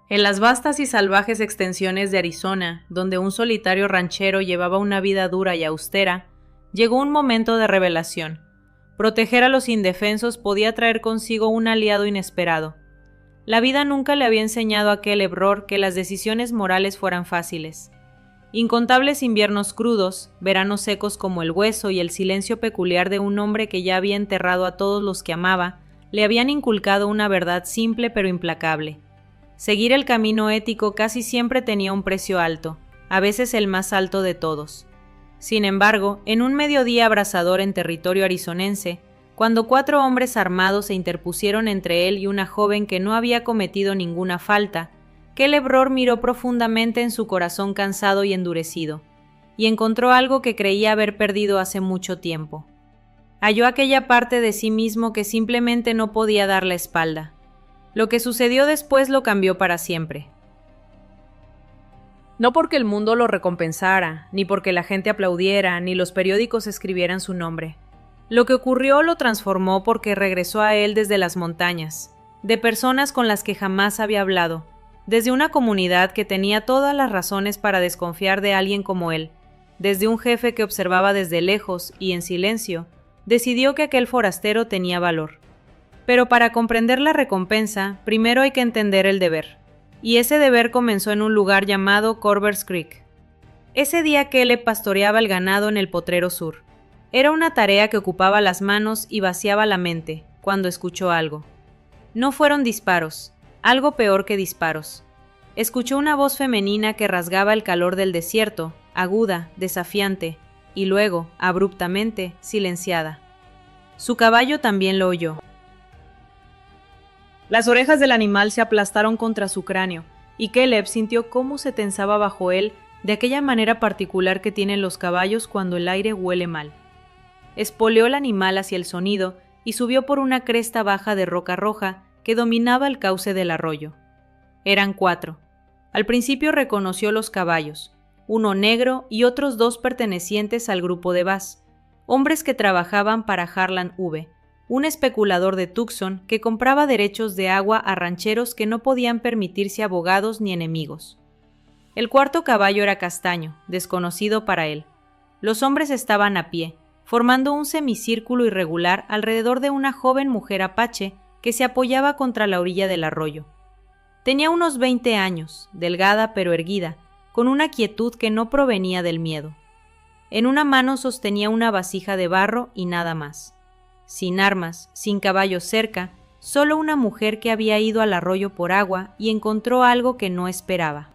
En las vastas y salvajes extensiones de Arizona, donde un solitario ranchero llevaba una vida dura y austera, llegó un momento de revelación. Proteger a los indefensos podía traer consigo un aliado inesperado. La vida nunca le había enseñado a Caleb Rohr que las decisiones morales fueran fáciles. Incontables inviernos crudos, veranos secos como el hueso y el silencio peculiar de un hombre que ya había enterrado a todos los que amaba, le habían inculcado una verdad simple pero implacable. Seguir el camino ético casi siempre tenía un precio alto, a veces el más alto de todos. Sin embargo, en un mediodía abrasador en territorio arizonense, cuando 4 hombres armados se interpusieron entre él y una joven que no había cometido ninguna falta, Caleb Rohr miró profundamente en su corazón cansado y endurecido, y encontró algo que creía haber perdido hace mucho tiempo. Halló aquella parte de sí mismo que simplemente no podía dar la espalda. Lo que sucedió después lo cambió para siempre. No porque el mundo lo recompensara, ni porque la gente aplaudiera, ni los periódicos escribieran su nombre. Lo que ocurrió lo transformó porque regresó a él desde las montañas, de personas con las que jamás había hablado, desde una comunidad que tenía todas las razones para desconfiar de alguien como él, desde un jefe que observaba desde lejos y en silencio, decidió que aquel forastero tenía valor. Pero para comprender la recompensa, primero hay que entender el deber. Y ese deber comenzó en un lugar llamado Corvers Creek. Ese día Caleb pastoreaba el ganado en el potrero sur. Era una tarea que ocupaba las manos y vaciaba la mente, cuando escuchó algo. No fueron disparos, algo peor que disparos. Escuchó una voz femenina que rasgaba el calor del desierto, aguda, desafiante, y luego, abruptamente, silenciada. Su caballo también lo oyó. Las orejas del animal se aplastaron contra su cráneo, y Caleb sintió cómo se tensaba bajo él de aquella manera particular que tienen los caballos cuando el aire huele mal. Espoleó el animal hacia el sonido y subió por una cresta baja de roca roja que dominaba el cauce del arroyo. Eran 4. Al principio reconoció los caballos, uno negro y otros 2 pertenecientes al grupo de Bass, hombres que trabajaban para Harlan V., un especulador de Tucson que compraba derechos de agua a rancheros que no podían permitirse abogados ni enemigos. El 4.º caballo era castaño, desconocido para él. Los hombres estaban a pie, formando un semicírculo irregular alrededor de una joven mujer apache que se apoyaba contra la orilla del arroyo. Tenía unos 20 años, delgada pero erguida, con una quietud que no provenía del miedo. En una mano sostenía una vasija de barro y nada más. Sin armas, sin caballos cerca, solo una mujer que había ido al arroyo por agua y encontró algo que no esperaba.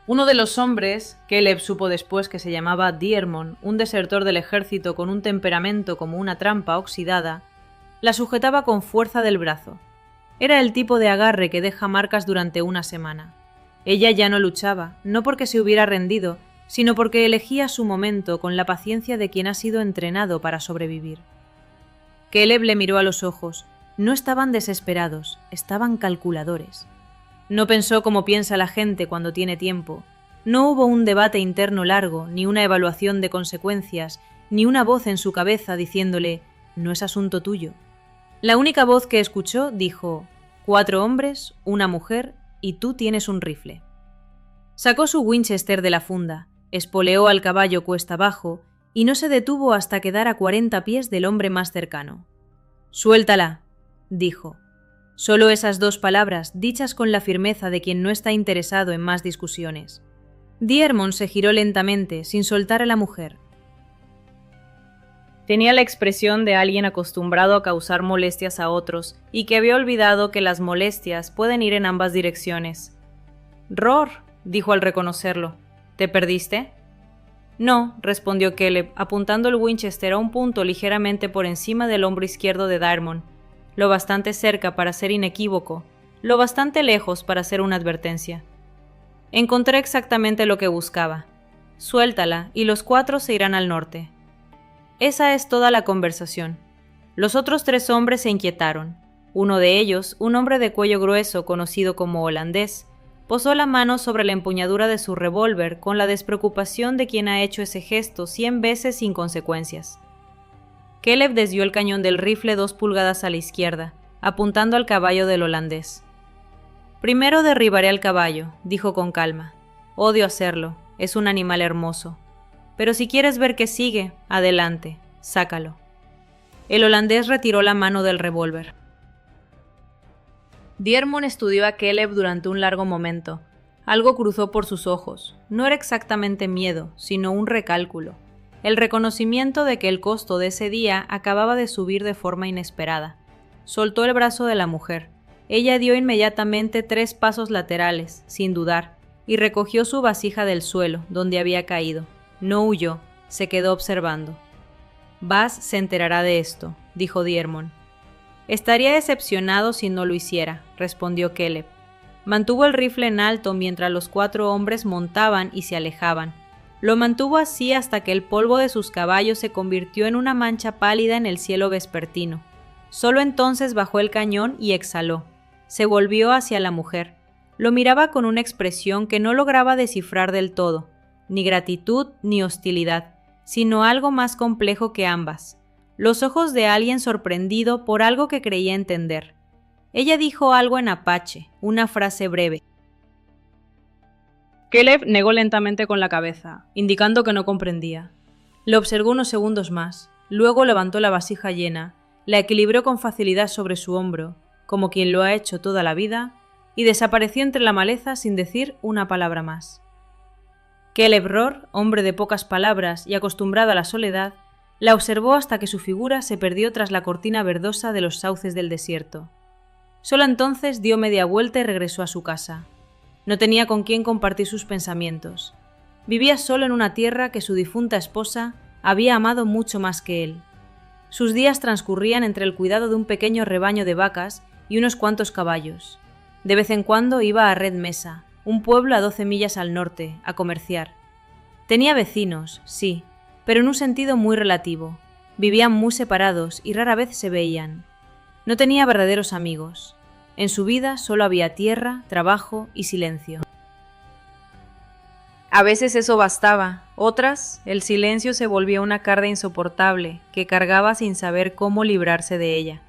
Uno de los hombres, Caleb supo después que se llamaba Diermon, un desertor del ejército con un temperamento como una trampa oxidada, la sujetaba con fuerza del brazo. Era el tipo de agarre que deja marcas durante una semana. Ella ya no luchaba, no porque se hubiera rendido, sino porque elegía su momento con la paciencia de quien ha sido entrenado para sobrevivir. Caleb le miró a los ojos. No estaban desesperados, estaban calculadores. No pensó como piensa la gente cuando tiene tiempo. No hubo un debate interno largo, ni una evaluación de consecuencias, ni una voz en su cabeza diciéndole «no es asunto tuyo». La única voz que escuchó dijo «4 hombres, una mujer y tú tienes un rifle». Sacó su Winchester de la funda, espoleó al caballo cuesta abajo y no se detuvo hasta quedar a 40 pies del hombre más cercano. «Suéltala», dijo. Solo esas 2 palabras, dichas con la firmeza de quien no está interesado en más discusiones. Diermon se giró lentamente, sin soltar a la mujer. Tenía la expresión de alguien acostumbrado a causar molestias a otros y que había olvidado que las molestias pueden ir en ambas direcciones. «Rohr», dijo al reconocerlo. «¿Te perdiste?» «No», respondió Caleb, apuntando el Winchester a un punto ligeramente por encima del hombro izquierdo de Diermon, lo bastante cerca para ser inequívoco, lo bastante lejos para ser una advertencia. «Encontré exactamente lo que buscaba. Suéltala y los 4 se irán al norte». Esa es toda la conversación. Los otros 3 hombres se inquietaron. Uno de ellos, un hombre de cuello grueso conocido como holandés, posó la mano sobre la empuñadura de su revólver con la despreocupación de quien ha hecho ese gesto 100 veces sin consecuencias. Caleb desvió el cañón del rifle 2 pulgadas a la izquierda, apuntando al caballo del holandés. Primero derribaré al caballo, dijo con calma. Odio hacerlo, es un animal hermoso. Pero si quieres ver qué sigue, adelante, sácalo. El holandés retiró la mano del revólver. Diarmond estudió a Caleb durante un largo momento. Algo cruzó por sus ojos. No era exactamente miedo, sino un recálculo. El reconocimiento de que el costo de ese día acababa de subir de forma inesperada. Soltó el brazo de la mujer. Ella dio inmediatamente 3 pasos laterales, sin dudar, y recogió su vasija del suelo, donde había caído. No huyó, se quedó observando. Bas se enterará de esto, dijo Diarmond. Estaría decepcionado si no lo hiciera, respondió Caleb. Mantuvo el rifle en alto mientras los 4 hombres montaban y se alejaban. Lo mantuvo así hasta que el polvo de sus caballos se convirtió en una mancha pálida en el cielo vespertino. Solo entonces bajó el cañón y exhaló. Se volvió hacia la mujer. Lo miraba con una expresión que no lograba descifrar del todo, ni gratitud ni hostilidad, sino algo más complejo que ambas. Los ojos de alguien sorprendido por algo que creía entender. Ella dijo algo en apache, una frase breve. Caleb negó lentamente con la cabeza, indicando que no comprendía. Le observó unos segundos más, luego levantó la vasija llena, la equilibró con facilidad sobre su hombro, como quien lo ha hecho toda la vida, y desapareció entre la maleza sin decir una palabra más. Caleb Rohr, hombre de pocas palabras y acostumbrado a la soledad, la observó hasta que su figura se perdió tras la cortina verdosa de los sauces del desierto. Solo entonces dio media vuelta y regresó a su casa. No tenía con quién compartir sus pensamientos. Vivía solo en una tierra que su difunta esposa había amado mucho más que él. Sus días transcurrían entre el cuidado de un pequeño rebaño de vacas y unos cuantos caballos. De vez en cuando iba a Red Mesa, un pueblo a 12 millas al norte, a comerciar. Tenía vecinos, sí, pero en un sentido muy relativo. Vivían muy separados y rara vez se veían. No tenía verdaderos amigos. En su vida solo había tierra, trabajo y silencio. A veces eso bastaba, otras, el silencio se volvía una carga insoportable que cargaba sin saber cómo librarse de ella.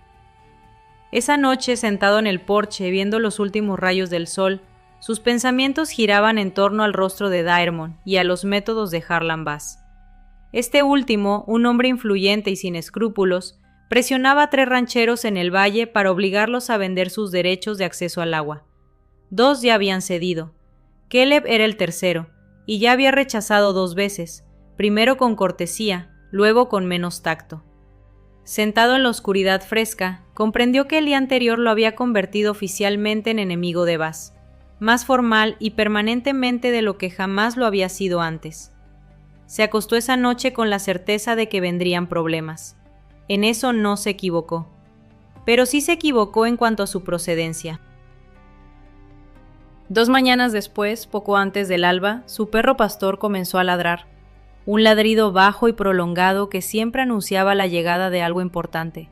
Esa noche, sentado en el porche viendo los últimos rayos del sol, sus pensamientos giraban en torno al rostro de Diarmond y a los métodos de Harlan Bass. Este último, un hombre influyente y sin escrúpulos, presionaba a 3 rancheros en el valle para obligarlos a vender sus derechos de acceso al agua. 2 ya habían cedido. Caleb era el tercero, y ya había rechazado 2 veces, primero con cortesía, luego con menos tacto. Sentado en la oscuridad fresca, comprendió que el día anterior lo había convertido oficialmente en enemigo de Bass, más formal y permanentemente de lo que jamás lo había sido antes. Se acostó esa noche con la certeza de que vendrían problemas. En eso no se equivocó. Pero sí se equivocó en cuanto a su procedencia. 2 mañanas después, poco antes del alba, su perro pastor comenzó a ladrar. Un ladrido bajo y prolongado que siempre anunciaba la llegada de algo importante.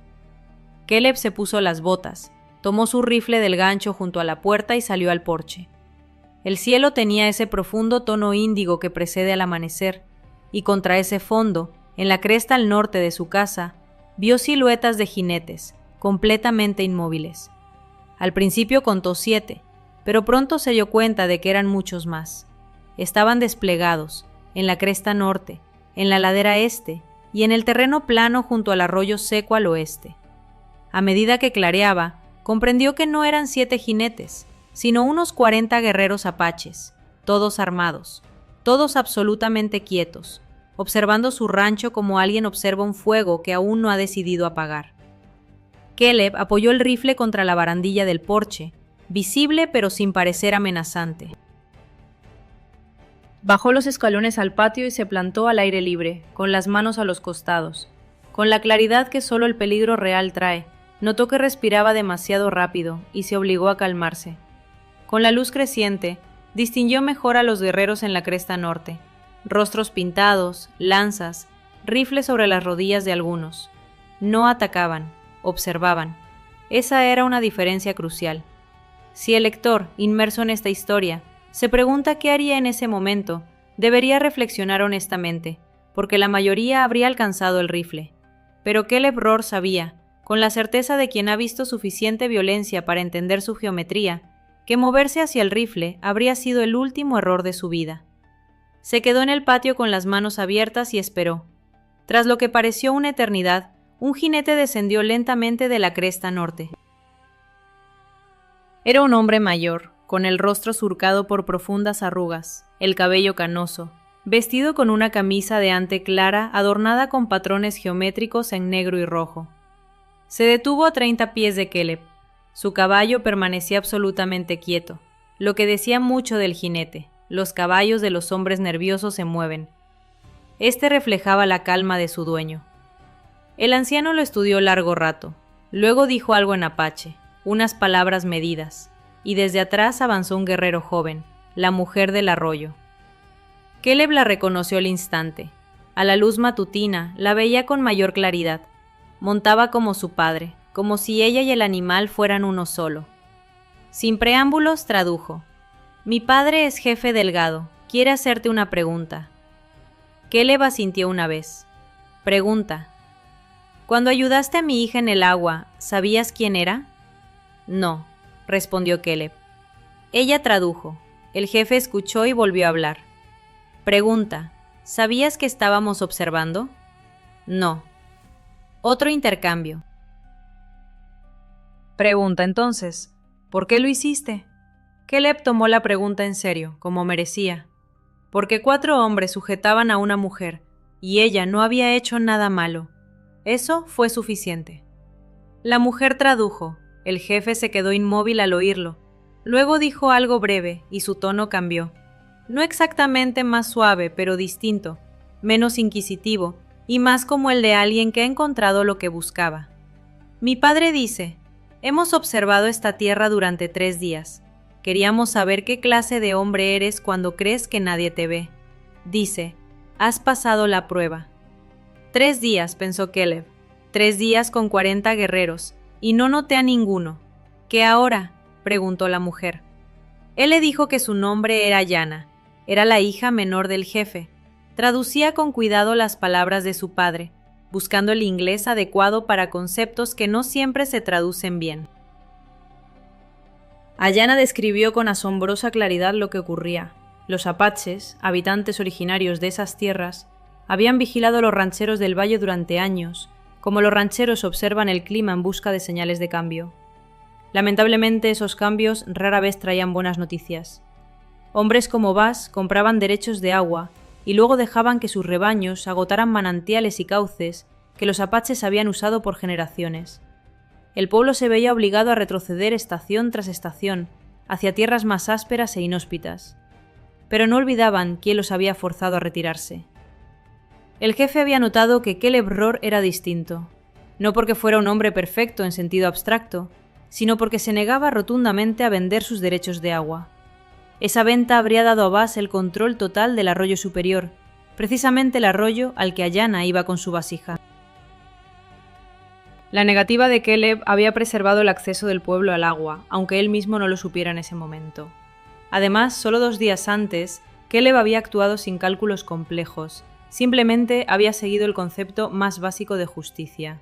Caleb se puso las botas, tomó su rifle del gancho junto a la puerta y salió al porche. El cielo tenía ese profundo tono índigo que precede al amanecer, y contra ese fondo, en la cresta al norte de su casa, vio siluetas de jinetes, completamente inmóviles. Al principio contó 7, pero pronto se dio cuenta de que eran muchos más. Estaban desplegados, en la cresta norte, en la ladera este y en el terreno plano junto al arroyo seco al oeste. A medida que clareaba, comprendió que no eran 7 jinetes, sino unos 40 guerreros apaches, todos armados, todos absolutamente quietos, observando su rancho como alguien observa un fuego que aún no ha decidido apagar. Caleb apoyó el rifle contra la barandilla del porche, visible pero sin parecer amenazante. Bajó los escalones al patio y se plantó al aire libre, con las manos a los costados. Con la claridad que solo el peligro real trae, notó que respiraba demasiado rápido y se obligó a calmarse. Con la luz creciente, distinguió mejor a los guerreros en la cresta norte. Rostros pintados, lanzas, rifles sobre las rodillas de algunos. No atacaban, observaban. Esa era una diferencia crucial. Si el lector, inmerso en esta historia, se pregunta qué haría en ese momento, debería reflexionar honestamente, porque la mayoría habría alcanzado el rifle. Pero Caleb Rohr sabía, con la certeza de quien ha visto suficiente violencia para entender su geometría, que moverse hacia el rifle habría sido el último error de su vida. Se quedó en el patio con las manos abiertas y esperó. Tras lo que pareció una eternidad, un jinete descendió lentamente de la cresta norte. Era un hombre mayor, con el rostro surcado por profundas arrugas, el cabello canoso, vestido con una camisa de ante clara adornada con patrones geométricos en negro y rojo. Se detuvo a 30 pies de Caleb. Su caballo permanecía absolutamente quieto, lo que decía mucho del jinete. Los caballos de los hombres nerviosos se mueven. Este reflejaba la calma de su dueño. El anciano lo estudió largo rato. Luego dijo algo en apache, unas palabras medidas, y desde atrás avanzó un guerrero joven, la mujer del arroyo. Caleb la reconoció al instante. A la luz matutina la veía con mayor claridad. Montaba como su padre, como si ella y el animal fueran uno solo. Sin preámbulos, tradujo. «Mi padre es jefe Delgado. Quiere hacerte una pregunta». Caleb asintió una vez. «Pregunta. Cuando ayudaste a mi hija en el agua, ¿sabías quién era?» «No», respondió Caleb. Ella tradujo. El jefe escuchó y volvió a hablar. «Pregunta. ¿Sabías que estábamos observando?» «No». Otro intercambio. Pregunta entonces, ¿por qué lo hiciste? Caleb tomó la pregunta en serio, como merecía. Porque 4 hombres sujetaban a una mujer, y ella no había hecho nada malo. Eso fue suficiente. La mujer tradujo, el jefe se quedó inmóvil al oírlo. Luego dijo algo breve, y su tono cambió. No exactamente más suave, pero distinto, menos inquisitivo, y más como el de alguien que ha encontrado lo que buscaba. Mi padre dice, hemos observado esta tierra durante 3 días. Queríamos saber qué clase de hombre eres cuando crees que nadie te ve. Dice, has pasado la prueba. 3 días, pensó Caleb. 3 días con 40 guerreros, y no noté a ninguno. ¿Qué ahora?, preguntó la mujer. Él le dijo que su nombre era Yana. Era la hija menor del jefe. Traducía con cuidado las palabras de su padre, buscando el inglés adecuado para conceptos que no siempre se traducen bien. Yana describió con asombrosa claridad lo que ocurría. Los apaches, habitantes originarios de esas tierras, habían vigilado a los rancheros del valle durante años, como los rancheros observan el clima en busca de señales de cambio. Lamentablemente, esos cambios rara vez traían buenas noticias. Hombres como Bass compraban derechos de agua y luego dejaban que sus rebaños agotaran manantiales y cauces que los apaches habían usado por generaciones. El pueblo se veía obligado a retroceder estación tras estación hacia tierras más ásperas e inhóspitas, pero no olvidaban quién los había forzado a retirarse. El jefe había notado que Caleb Rohr era distinto, no porque fuera un hombre perfecto en sentido abstracto, sino porque se negaba rotundamente a vender sus derechos de agua. Esa venta habría dado a Bass el control total del arroyo superior, precisamente el arroyo al que Yana iba con su vasija. La negativa de Caleb había preservado el acceso del pueblo al agua, aunque él mismo no lo supiera en ese momento. Además, solo 2 días antes, Caleb había actuado sin cálculos complejos, simplemente había seguido el concepto más básico de justicia.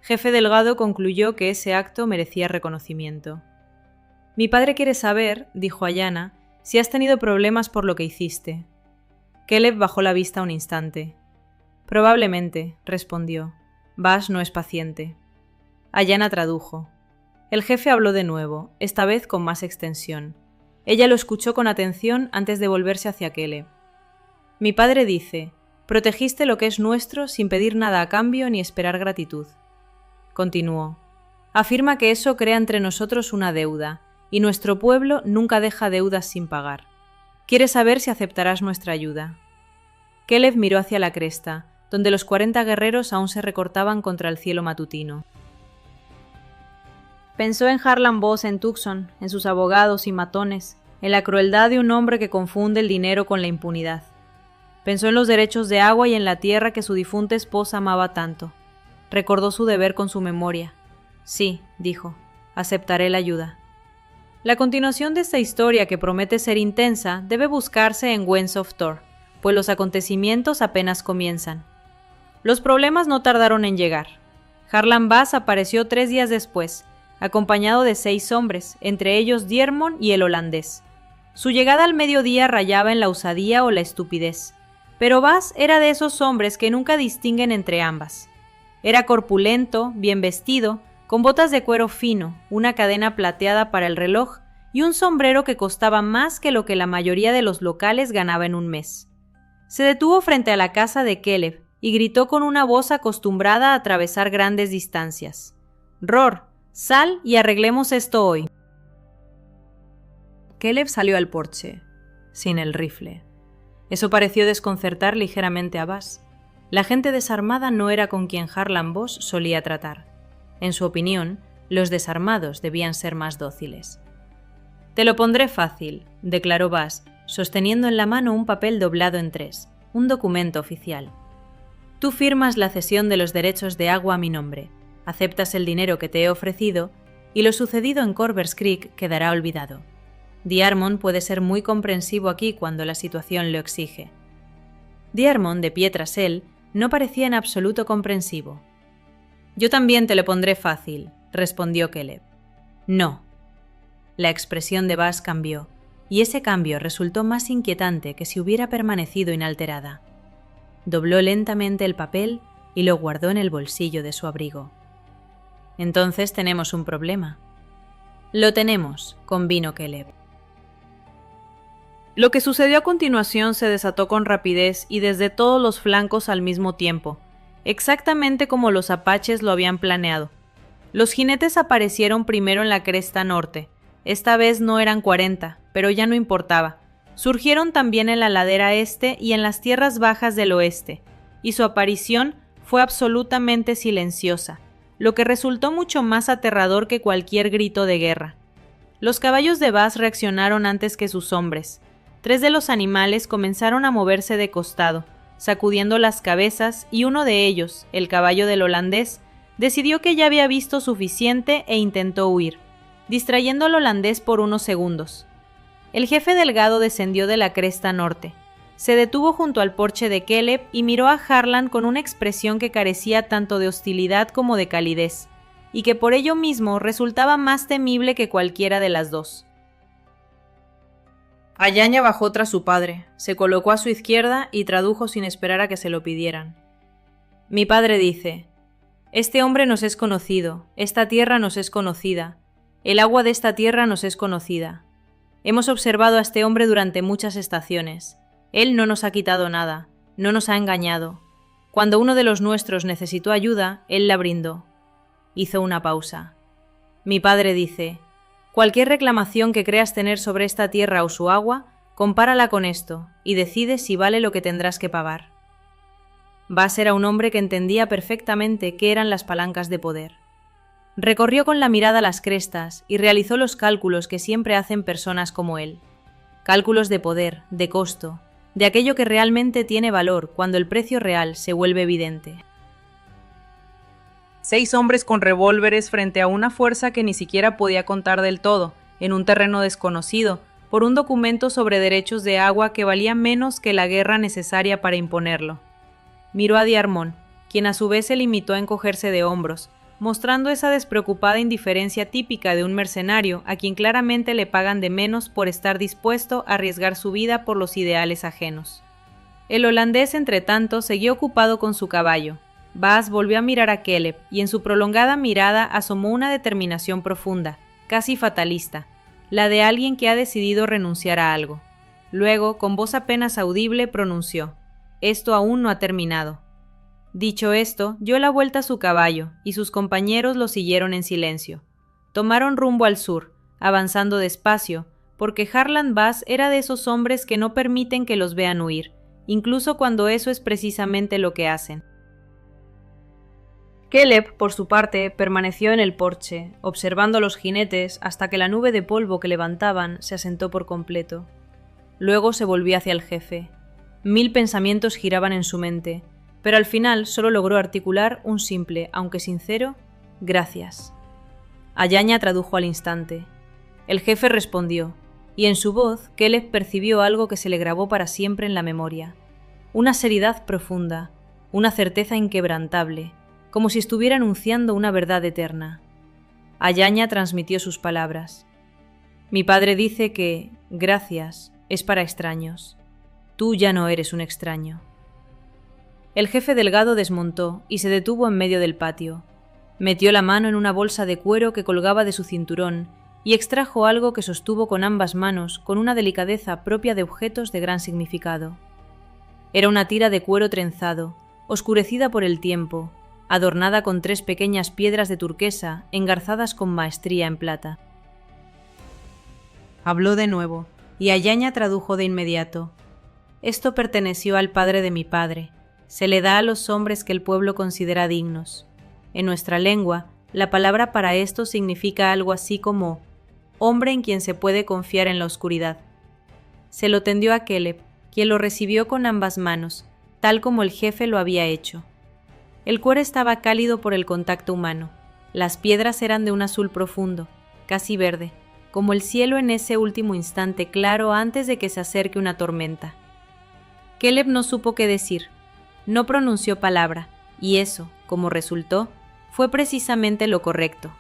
Jefe Delgado concluyó que ese acto merecía reconocimiento. «Mi padre quiere saber», dijo a Yana, «si has tenido problemas por lo que hiciste». Caleb bajó la vista un instante. «Probablemente», respondió. «Bass no es paciente». Yana tradujo. El jefe habló de nuevo, esta vez con más extensión. Ella lo escuchó con atención antes de volverse hacia Caleb. «Mi padre dice, protegiste lo que es nuestro sin pedir nada a cambio ni esperar gratitud». Continuó. «Afirma que eso crea entre nosotros una deuda, y nuestro pueblo nunca deja deudas sin pagar. Quiere saber si aceptarás nuestra ayuda». Caleb miró hacia la cresta, donde los 40 guerreros aún se recortaban contra el cielo matutino. Pensó en Harlan Boss en Tucson, en sus abogados y matones, en la crueldad de un hombre que confunde el dinero con la impunidad. Pensó en los derechos de agua y en la tierra que su difunta esposa amaba tanto. Recordó su deber con su memoria. «Sí», dijo, «aceptaré la ayuda». La continuación de esta historia, que promete ser intensa, debe buscarse en Winds of Thor, pues los acontecimientos apenas comienzan. Los problemas no tardaron en llegar. Harlan Bass apareció 3 días después, acompañado de 6 hombres, entre ellos Diarmond y el holandés. Su llegada al mediodía rayaba en la osadía o la estupidez, pero Bas era de esos hombres que nunca distinguen entre ambas. Era corpulento, bien vestido, con botas de cuero fino, una cadena plateada para el reloj y un sombrero que costaba más que lo que la mayoría de los locales ganaba en un mes. Se detuvo frente a la casa de Caleb y gritó con una voz acostumbrada a atravesar grandes distancias: «Ror, sal y arreglemos esto hoy». Caleb salió al porche, sin el rifle. Eso pareció desconcertar ligeramente a Bas. La gente desarmada no era con quien Harlan Bosch solía tratar. En su opinión, los desarmados debían ser más dóciles. «Te lo pondré fácil», declaró Bas, sosteniendo en la mano un papel doblado en 3, un documento oficial. «Tú firmas la cesión de los derechos de agua a mi nombre, aceptas el dinero que te he ofrecido y lo sucedido en Corvers Creek quedará olvidado. Diarmond puede ser muy comprensivo aquí cuando la situación lo exige». Diarmond, de pie tras él, no parecía en absoluto comprensivo. «Yo también te lo pondré fácil», respondió Caleb. «No». La expresión de Bas cambió, y ese cambio resultó más inquietante que si hubiera permanecido inalterada. Dobló lentamente el papel y lo guardó en el bolsillo de su abrigo. «Entonces tenemos un problema». «Lo tenemos», convino Caleb. Lo que sucedió a continuación se desató con rapidez y desde todos los flancos al mismo tiempo, exactamente como los apaches lo habían planeado. Los jinetes aparecieron primero en la cresta norte. Esta vez no eran 40, pero ya no importaba. Surgieron también en la ladera este y en las tierras bajas del oeste, y su aparición fue absolutamente silenciosa, lo que resultó mucho más aterrador que cualquier grito de guerra. Los caballos de Bas reaccionaron antes que sus hombres. 3 de los animales comenzaron a moverse de costado, sacudiendo las cabezas, y uno de ellos, el caballo del holandés, decidió que ya había visto suficiente e intentó huir, distrayendo al holandés por unos segundos. El jefe delgado descendió de la cresta norte. Se detuvo junto al porche de Caleb y miró a Harlan con una expresión que carecía tanto de hostilidad como de calidez, y que por ello mismo resultaba más temible que cualquiera de las dos. Ayaña bajó tras su padre, se colocó a su izquierda y tradujo sin esperar a que se lo pidieran. «Mi padre dice: este hombre nos es conocido, esta tierra nos es conocida, el agua de esta tierra nos es conocida. Hemos observado a este hombre durante muchas estaciones. Él no nos ha quitado nada, no nos ha engañado. Cuando uno de los nuestros necesitó ayuda, él la brindó». Hizo una pausa. «Mi padre dice: cualquier reclamación que creas tener sobre esta tierra o su agua, compárala con esto y decide si vale lo que tendrás que pagar». Bas era un hombre que entendía perfectamente qué eran las palancas de poder. Recorrió con la mirada las crestas y realizó los cálculos que siempre hacen personas como él. Cálculos de poder, de costo, de aquello que realmente tiene valor cuando el precio real se vuelve evidente. 6 hombres con revólveres frente a una fuerza que ni siquiera podía contar del todo, en un terreno desconocido, por un documento sobre derechos de agua que valía menos que la guerra necesaria para imponerlo. Miró a Diarmond, quien a su vez se limitó a encogerse de hombros, mostrando esa despreocupada indiferencia típica de un mercenario a quien claramente le pagan de menos por estar dispuesto a arriesgar su vida por los ideales ajenos. El holandés, entretanto, seguía ocupado con su caballo. Bas volvió a mirar a Caleb y en su prolongada mirada asomó una determinación profunda, casi fatalista, la de alguien que ha decidido renunciar a algo. Luego, con voz apenas audible, pronunció: «Esto aún no ha terminado». Dicho esto, dio la vuelta a su caballo, y sus compañeros lo siguieron en silencio. Tomaron rumbo al sur, avanzando despacio, porque Harlan Bas era de esos hombres que no permiten que los vean huir, incluso cuando eso es precisamente lo que hacen. Caleb, por su parte, permaneció en el porche, observando a los jinetes hasta que la nube de polvo que levantaban se asentó por completo. Luego se volvió hacia el jefe. 1000 pensamientos giraban en su mente, pero al final solo logró articular un simple, aunque sincero, «gracias». Ayaña tradujo al instante. El jefe respondió, y en su voz Caleb percibió algo que se le grabó para siempre en la memoria. Una seriedad profunda, una certeza inquebrantable, como si estuviera anunciando una verdad eterna. Ayaña transmitió sus palabras. Mi padre dice que, gracias, es para extraños. Tú ya no eres un extraño. El jefe delgado desmontó y se detuvo en medio del patio. Metió la mano en una bolsa de cuero que colgaba de su cinturón y extrajo algo que sostuvo con ambas manos con una delicadeza propia de objetos de gran significado. Era una tira de cuero trenzado, oscurecida por el tiempo, adornada con 3 pequeñas piedras de turquesa engarzadas con maestría en plata. Habló de nuevo, y Ayaña tradujo de inmediato. Esto perteneció al padre de mi padre. Se le da a los hombres que el pueblo considera dignos. En nuestra lengua, la palabra para esto significa algo así como hombre en quien se puede confiar en la oscuridad. Se lo tendió a Caleb, quien lo recibió con ambas manos, tal como el jefe lo había hecho. El cuero estaba cálido por el contacto humano. Las piedras eran de un azul profundo, casi verde, como el cielo en ese último instante claro antes de que se acerque una tormenta. Caleb no supo qué decir. No pronunció palabra, y eso, como resultó, fue precisamente lo correcto.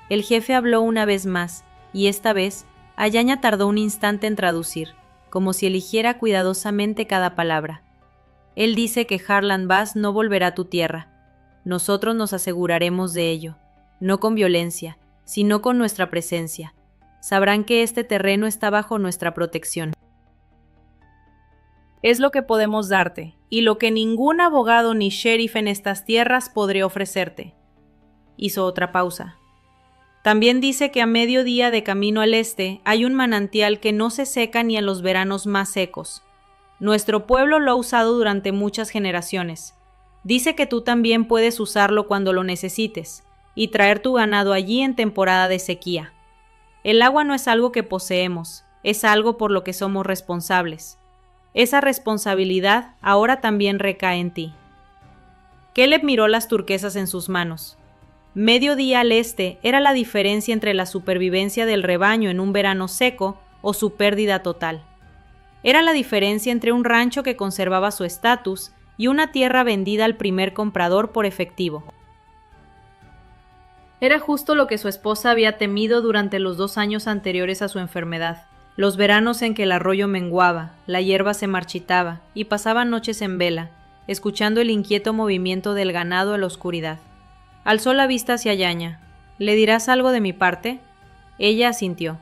El jefe habló una vez más, y esta vez, Ayaña tardó un instante en traducir, como si eligiera cuidadosamente cada palabra. Él dice que Harlan Bass no volverá a tu tierra. Nosotros nos aseguraremos de ello, no con violencia, sino con nuestra presencia. Sabrán que este terreno está bajo nuestra protección. Es lo que podemos darte, y lo que ningún abogado ni sheriff en estas tierras podría ofrecerte. Hizo otra pausa. También dice que a mediodía de camino al este hay un manantial que no se seca ni en los veranos más secos. Nuestro pueblo lo ha usado durante muchas generaciones. Dice que tú también puedes usarlo cuando lo necesites, y traer tu ganado allí en temporada de sequía. El agua no es algo que poseemos, es algo por lo que somos responsables. Esa responsabilidad ahora también recae en ti. Caleb miró las turquesas en sus manos. Mediodía al este era la diferencia entre la supervivencia del rebaño en un verano seco o su pérdida total. Era la diferencia entre un rancho que conservaba su estatus y una tierra vendida al primer comprador por efectivo. Era justo lo que su esposa había temido durante los 2 años anteriores a su enfermedad. Los veranos en que el arroyo menguaba, la hierba se marchitaba y pasaban noches en vela, escuchando el inquieto movimiento del ganado en la oscuridad. Alzó la vista hacia Ayaña. ¿Le dirás algo de mi parte? Ella asintió.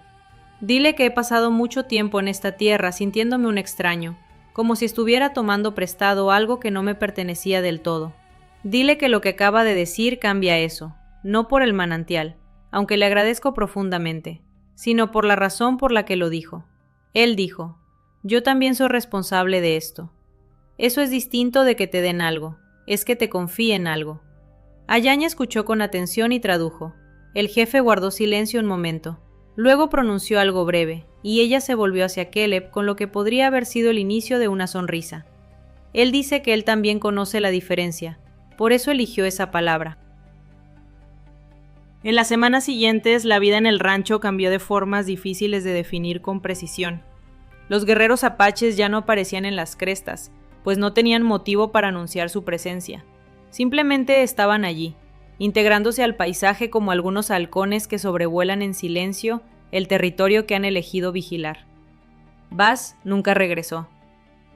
Dile que he pasado mucho tiempo en esta tierra sintiéndome un extraño, como si estuviera tomando prestado algo que no me pertenecía del todo. Dile que lo que acaba de decir cambia eso, no por el manantial, aunque le agradezco profundamente, sino por la razón por la que lo dijo. Él dijo, yo también soy responsable de esto. Eso es distinto de que te den algo, es que te confíen algo. Ayaña escuchó con atención y tradujo. El jefe guardó silencio un momento. Luego pronunció algo breve, y ella se volvió hacia Caleb con lo que podría haber sido el inicio de una sonrisa. Él dice que él también conoce la diferencia, por eso eligió esa palabra. En las semanas siguientes, la vida en el rancho cambió de formas difíciles de definir con precisión. Los guerreros apaches ya no aparecían en las crestas, pues no tenían motivo para anunciar su presencia. Simplemente estaban allí, integrándose al paisaje como algunos halcones que sobrevuelan en silencio el territorio que han elegido vigilar. Bass nunca regresó.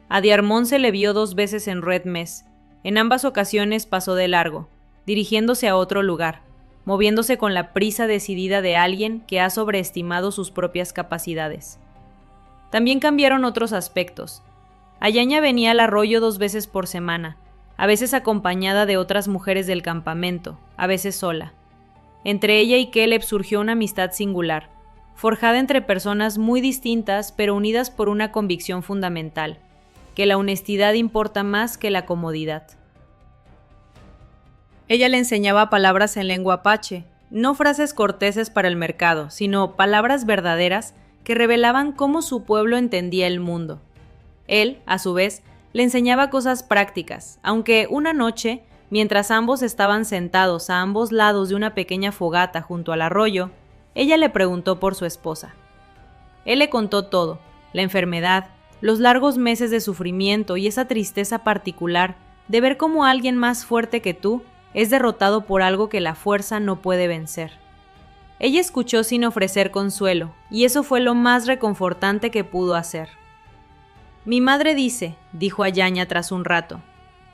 A Diarmón se le vio 2 veces en Red Mess. En ambas ocasiones pasó de largo, dirigiéndose a otro lugar, moviéndose con la prisa decidida de alguien que ha sobreestimado sus propias capacidades. También cambiaron otros aspectos. Ayaña venía al arroyo 2 veces por semana, a veces acompañada de otras mujeres del campamento, a veces sola. Entre ella y Caleb surgió una amistad singular, forjada entre personas muy distintas pero unidas por una convicción fundamental, que la honestidad importa más que la comodidad. Ella le enseñaba palabras en lengua apache, no frases corteses para el mercado, sino palabras verdaderas que revelaban cómo su pueblo entendía el mundo. Él, a su vez, le enseñaba cosas prácticas, aunque una noche, mientras ambos estaban sentados a ambos lados de una pequeña fogata junto al arroyo, ella le preguntó por su esposa. Él le contó todo, la enfermedad, los largos meses de sufrimiento y esa tristeza particular de ver cómo alguien más fuerte que tú es derrotado por algo que la fuerza no puede vencer. Ella escuchó sin ofrecer consuelo, y eso fue lo más reconfortante que pudo hacer. Mi madre dice, dijo Ayaña tras un rato,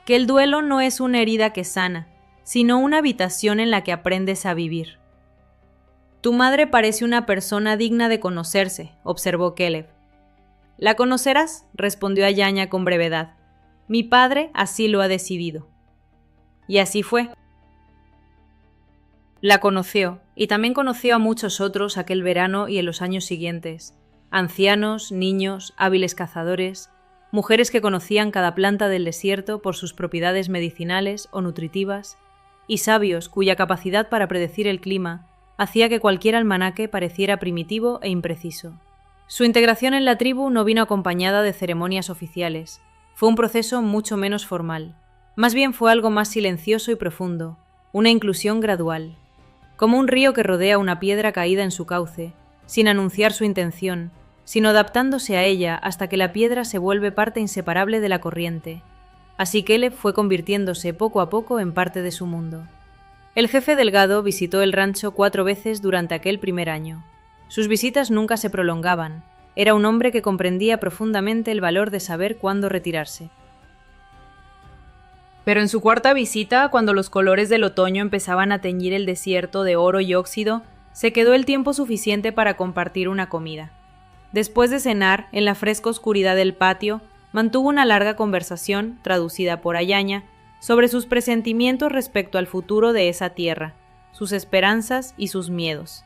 que el duelo no es una herida que sana, sino una habitación en la que aprendes a vivir. Tu madre parece una persona digna de conocerse, observó Caleb. ¿La conocerás?, respondió Ayaña con brevedad. Mi padre así lo ha decidido. Y así fue. La conoció, y también conoció a muchos otros aquel verano y en los años siguientes. Ancianos, niños, hábiles cazadores, mujeres que conocían cada planta del desierto por sus propiedades medicinales o nutritivas, y sabios cuya capacidad para predecir el clima hacía que cualquier almanaque pareciera primitivo e impreciso. Su integración en la tribu no vino acompañada de ceremonias oficiales. Fue un proceso mucho menos formal. Más bien fue algo más silencioso y profundo, una inclusión gradual. Como un río que rodea una piedra caída en su cauce, sin anunciar su intención, sino adaptándose a ella hasta que la piedra se vuelve parte inseparable de la corriente. Así Caleb fue convirtiéndose poco a poco en parte de su mundo. El jefe Delgado visitó el rancho 4 veces durante aquel primer año. Sus visitas nunca se prolongaban. Era un hombre que comprendía profundamente el valor de saber cuándo retirarse. Pero en su cuarta visita, cuando los colores del otoño empezaban a teñir el desierto de oro y óxido, se quedó el tiempo suficiente para compartir una comida. Después de cenar, en la fresca oscuridad del patio, mantuvo una larga conversación, traducida por Ayaña, sobre sus presentimientos respecto al futuro de esa tierra, sus esperanzas y sus miedos.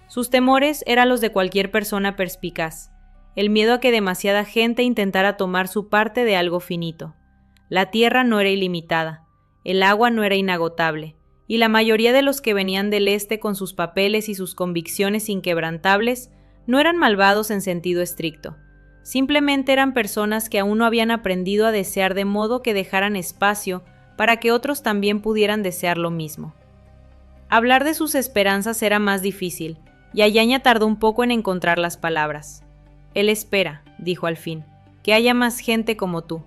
Sus temores eran los de cualquier persona perspicaz, el miedo a que demasiada gente intentara tomar su parte de algo finito. La tierra no era ilimitada, el agua no era inagotable, y la mayoría de los que venían del este con sus papeles y sus convicciones inquebrantables no eran malvados en sentido estricto. Simplemente eran personas que aún no habían aprendido a desear de modo que dejaran espacio para que otros también pudieran desear lo mismo. Hablar de sus esperanzas era más difícil, y Ayaña tardó un poco en encontrar las palabras. Él espera, dijo al fin, que haya más gente como tú.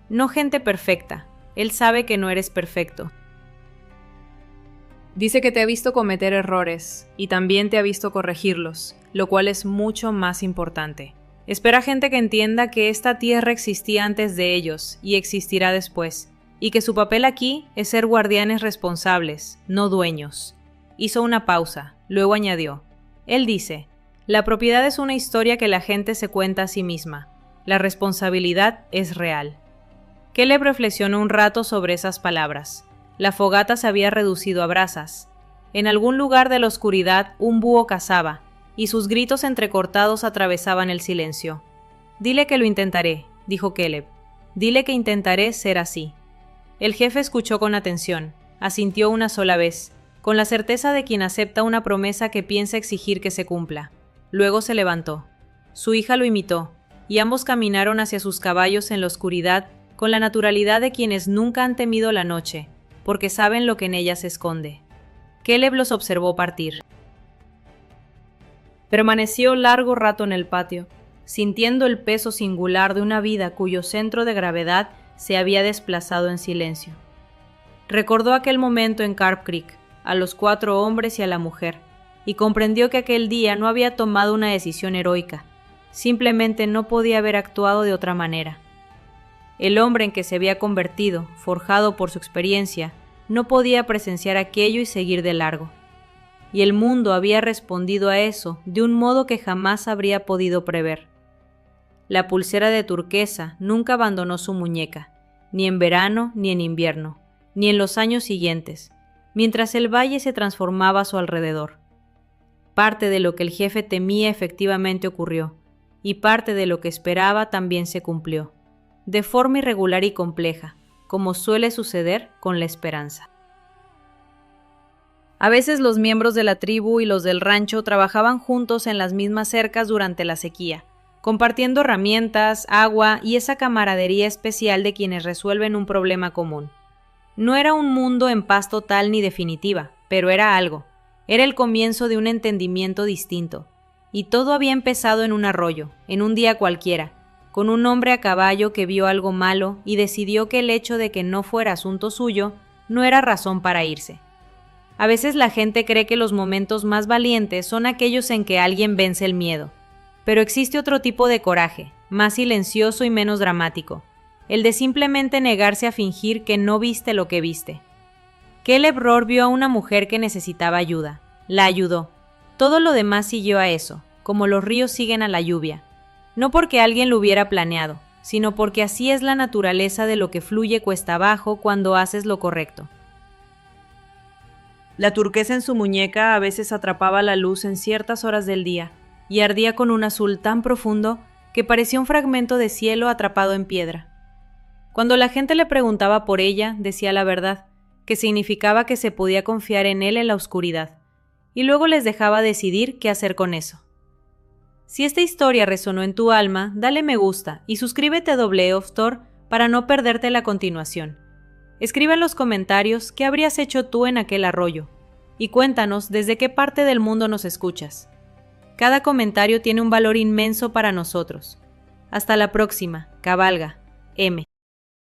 No gente perfecta, él sabe que no eres perfecto. Dice que te ha visto cometer errores, y también te ha visto corregirlos, lo cual es mucho más importante. Espera gente que entienda que esta tierra existía antes de ellos, y existirá después, y que su papel aquí es ser guardianes responsables, no dueños. Hizo una pausa, luego añadió. Él dice, la propiedad es una historia que la gente se cuenta a sí misma. La responsabilidad es real. Caleb reflexionó un rato sobre esas palabras. La fogata se había reducido a brasas. En algún lugar de la oscuridad un búho cazaba, y sus gritos entrecortados atravesaban el silencio. Dile que lo intentaré, dijo Caleb. Dile que intentaré ser así. El jefe escuchó con atención, asintió una sola vez, con la certeza de quien acepta una promesa que piensa exigir que se cumpla. Luego se levantó. Su hija lo imitó, y ambos caminaron hacia sus caballos en la oscuridad con la naturalidad de quienes nunca han temido la noche, porque saben lo que en ella se esconde. Caleb los observó partir. Permaneció largo rato en el patio, sintiendo el peso singular de una vida cuyo centro de gravedad se había desplazado en silencio. Recordó aquel momento en Carp Creek, a los 4 hombres y a la mujer, y comprendió que aquel día no había tomado una decisión heroica, simplemente no podía haber actuado de otra manera. El hombre en que se había convertido, forjado por su experiencia, no podía presenciar aquello y seguir de largo. Y el mundo había respondido a eso de un modo que jamás habría podido prever. La pulsera de turquesa nunca abandonó su muñeca, ni en verano ni en invierno, ni en los años siguientes, mientras el valle se transformaba a su alrededor. Parte de lo que el jefe temía efectivamente ocurrió, y parte de lo que esperaba también se cumplió, de forma irregular y compleja, como suele suceder con la esperanza. A veces los miembros de la tribu y los del rancho trabajaban juntos en las mismas cercas durante la sequía, compartiendo herramientas, agua y esa camaradería especial de quienes resuelven un problema común. No era un mundo en paz total ni definitiva, pero era algo. Era el comienzo de un entendimiento distinto. Y todo había empezado en un arroyo, en un día cualquiera, con un hombre a caballo que vio algo malo y decidió que el hecho de que no fuera asunto suyo no era razón para irse. A veces la gente cree que los momentos más valientes son aquellos en que alguien vence el miedo. Pero existe otro tipo de coraje, más silencioso y menos dramático, el de simplemente negarse a fingir que no viste lo que viste. Caleb Rohr vio a una mujer que necesitaba ayuda. La ayudó. Todo lo demás siguió a eso, como los ríos siguen a la lluvia. No porque alguien lo hubiera planeado, sino porque así es la naturaleza de lo que fluye cuesta abajo cuando haces lo correcto. La turquesa en su muñeca a veces atrapaba la luz en ciertas horas del día y ardía con un azul tan profundo que parecía un fragmento de cielo atrapado en piedra. Cuando la gente le preguntaba por ella, decía la verdad, que significaba que se podía confiar en él en la oscuridad, y luego les dejaba decidir qué hacer con eso. Si esta historia resonó en tu alma, dale me gusta y suscríbete a Double of Thor para no perderte la continuación. Escribe en los comentarios qué habrías hecho tú en aquel arroyo, y cuéntanos desde qué parte del mundo nos escuchas. Cada comentario tiene un valor inmenso para nosotros. Hasta la próxima, cabalga, M.